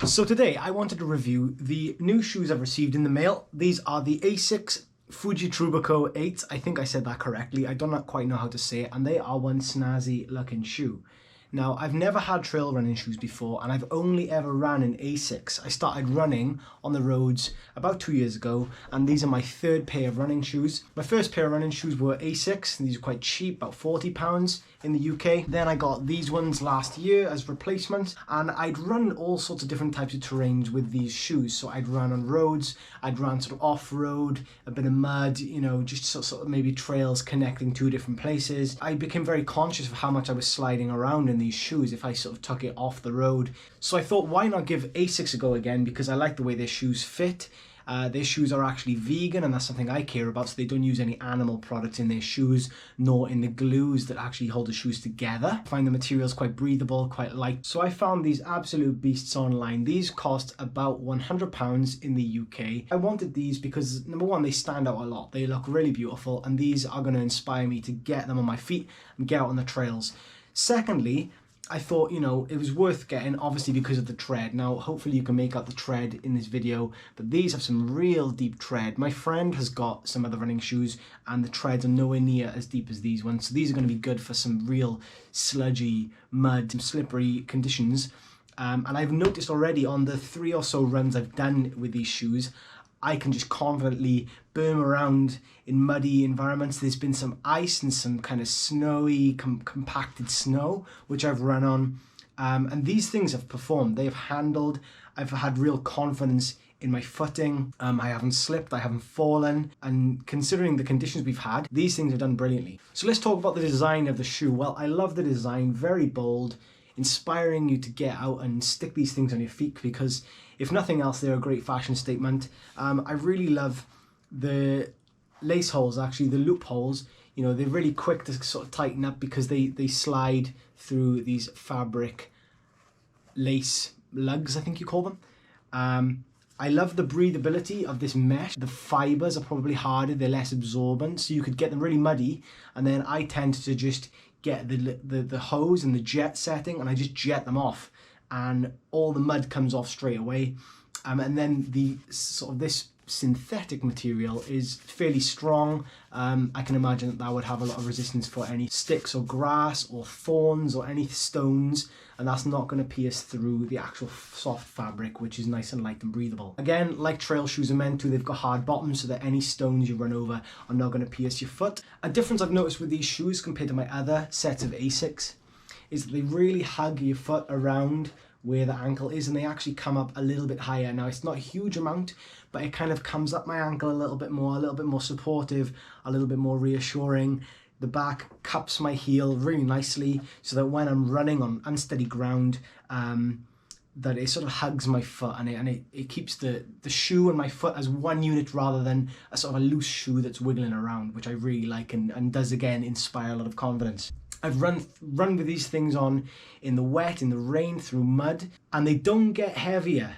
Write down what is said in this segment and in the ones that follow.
So today I wanted to review the new shoes I've received in the mail. These are the Asics FujiTrubaco 8. I think I said that correctly. I don't quite know how to say it, and they are one snazzy looking shoe. Now, I've never had trail running shoes before, and I've only ever ran in Asics. I started running on the roads about 2 years ago, and these are my third pair of running shoes. My first pair of running shoes were Asics, and these are quite cheap, about £40 in the UK. Then I got these ones last year as replacement, and I'd run all sorts of different types of terrains with these shoes. So I'd run on roads, I'd run sort of off-road, a bit of mud, you know, just sort of maybe trails connecting two different places. I became very conscious of how much I was sliding around in these shoes if I sort of took it off the road. So I thought, why not give Asics a go again, because I like the way their shoes fit. Their shoes are actually vegan, and that's something I care about, so they don't use any animal products in their shoes, nor in the glues that actually hold the shoes together. I find the materials quite breathable, quite light. So I found these absolute beasts online. These cost about £100 in the UK. I wanted these because, number one, they stand out a lot. They look really beautiful, and these are going to inspire me to get them on my feet and get out on the trails. Secondly, I thought, you know, it was worth getting, obviously because of the tread. Now, hopefully you can make out the tread in this video, but these have some real deep tread. My friend has got some other running shoes, and the treads are nowhere near as deep as these ones. So these are going to be good for some real sludgy, mud, some slippery conditions. And I've noticed already on the 3 or so runs I've done with these shoes, I can just confidently boom around in muddy environments. There's been some ice and some kind of snowy, compacted snow, which I've run on. And these things have performed. They have handled. I've had real confidence in my footing. I haven't slipped, I haven't fallen. And considering the conditions we've had, these things have done brilliantly. So let's talk about the design of the shoe. Well, I love the design, very bold, inspiring you to get out and stick these things on your feet, because if nothing else, they're a great fashion statement. I really love the lace holes, actually, the loop holes. You know, they're really quick to sort of tighten up because they slide through these fabric lace lugs, I think you call them. I love the breathability of this mesh. The fibers are probably harder, they're less absorbent, so you could get them really muddy, and then I tend to just get the hose and the jet setting, and I just jet them off, and all the mud comes off straight away. And then the sort of this synthetic material is fairly strong. I can imagine that would have a lot of resistance for any sticks or grass or thorns or any stones, and that's not going to pierce through the actual soft fabric, which is nice and light and breathable. Again, like trail shoes are meant to, they've got hard bottoms so that any stones you run over are not going to pierce your foot. A difference I've noticed with these shoes compared to my other sets of Asics is that they really hug your foot around where the ankle is, and they actually come up a little bit higher. Now, it's not a huge amount, but it kind of comes up my ankle a little bit more supportive, a little bit more reassuring. The back cups my heel really nicely so that when I'm running on unsteady ground, that it sort of hugs my foot, and it keeps the shoe and my foot as one unit rather than a sort of a loose shoe that's wiggling around, which I really like and does again inspire a lot of confidence. I've run with these things on in the wet, in the rain, through mud, and they don't get heavier,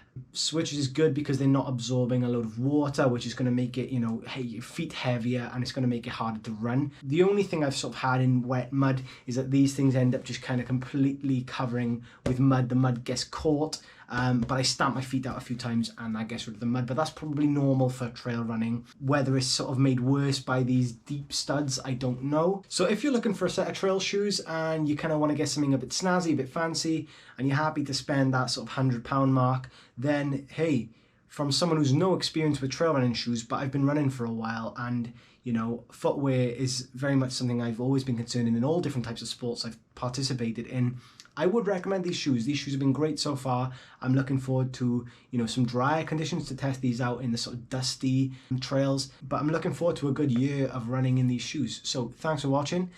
which is good because they're not absorbing a load of water, which is going to make it, you know, your feet heavier, and it's going to make it harder to run. The only thing I've sort of had in wet mud is that these things end up just kind of completely covering with mud. The mud gets caught, but I stamp my feet out a few times and that gets rid of the mud, but that's probably normal for trail running. Whether it's sort of made worse by these deep studs, I don't know. So if you're looking for a set of trail shoes and you kind of want to get something a bit snazzy, a bit fancy, and you're happy to spend that sort of £100 mark, then hey, from someone who's no experience with trail running shoes, but I've been running for a while, and you know, footwear is very much something I've always been concerned in all different types of sports I've participated in. I would recommend these shoes. These shoes have been great so far. I'm looking forward to, you know, some drier conditions to test these out in the sort of dusty trails, but I'm looking forward to a good year of running in these shoes. So thanks for watching.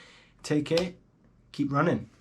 Take care. Keep running.